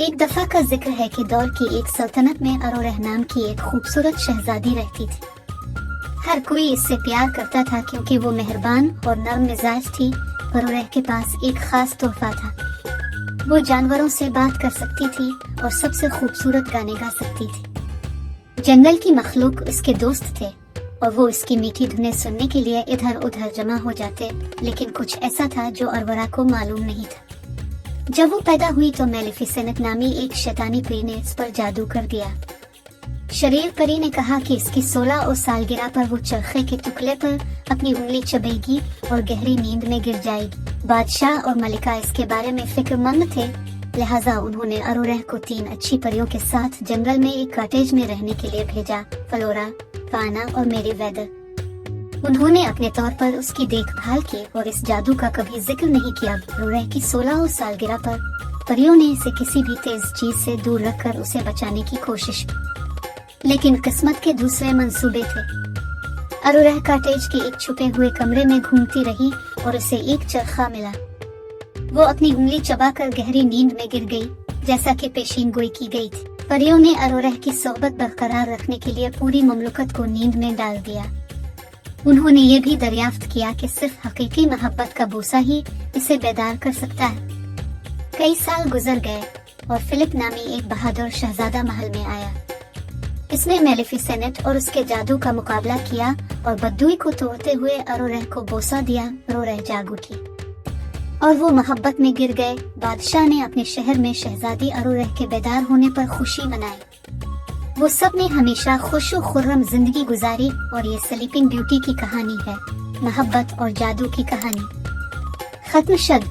एक दफा का जिक्र है कि दौर की एक सल्तनत में अरोरह नाम की एक खूबसूरत शहजादी रहती थी। हर कोई इससे प्यार करता था क्योंकि वो मेहरबान और नर्म मिजाज थी। अरोरह के पास एक खास तोहफा था। वो जानवरों से बात कर सकती थी और सबसे खूबसूरत गाने गा सकती थी। जंगल की मखलूक उसके दोस्त थे और वो इसकी मीठी धुनें सुनने के लिए इधर उधर जमा हो जाते, लेकिन कुछ ऐसा था जो अरवरा को मालूम नहीं था। जब वो पैदा हुई तो मेलिफिसेंट नामी एक शैतानी परी ने इस पर जादू कर दिया। शरीर परी ने कहा कि इसकी 16 सालगिरह पर वो चरखे के टुकड़े पर अपनी उंगली चबेगी और गहरी नींद में गिर जाएगी। बादशाह और मलिका इसके बारे में फिक्रमंद थे, लिहाजा उन्होंने अरोरह को 3 अच्छी परियों के साथ जंगल में एक कॉटेज में रहने के लिए भेजा। फ्लोरा, फाना और मेरीवेदर। उन्होंने अपने तौर पर उसकी देखभाल की और इस जादू का कभी जिक्र नहीं किया। अरोरह की 16 सालगिरह पर परियों ने इसे किसी भी तेज चीज से दूर रखकर उसे बचाने की कोशिश की, लेकिन किस्मत के दूसरे मंसूबे थे। अरोरह कॉटेज के एक छुपे हुए कमरे में घूमती रही और उसे एक चरखा मिला। वो अपनी उंगली चबाकर गहरी नींद में गिर गई, जैसा कि पेशीन गोई की गई थी। परियों ने अरोरह की सोहबत बरकरार रखने के लिए पूरी ममलुकत को नींद में डाल दिया। उन्होंने ये भी दरियाफ्त किया कि सिर्फ हकीकी मोहब्बत का बूसा ही इसे बेदार कर सकता है। कई साल गुजर गए और फिलिप नामी एक बहादुर शहजादा महल में आया। इसने मेलिफिसेंट और उसके जादू का मुकाबला किया और बद्दुई को तोड़ते हुए अरोरह को बोसा दिया। अरोरह जाग उठी और वो मोहब्बत में गिर गए। बादशाह ने अपने शहर में शहजादी अरोरह के बेदार होने पर खुशी मनाई। वो सब ने हमेशा खुश और खुर्रम जिंदगी गुजारी और ये स्लीपिंग ब्यूटी की कहानी है, मोहब्बत और जादू की कहानी। खत्म शद।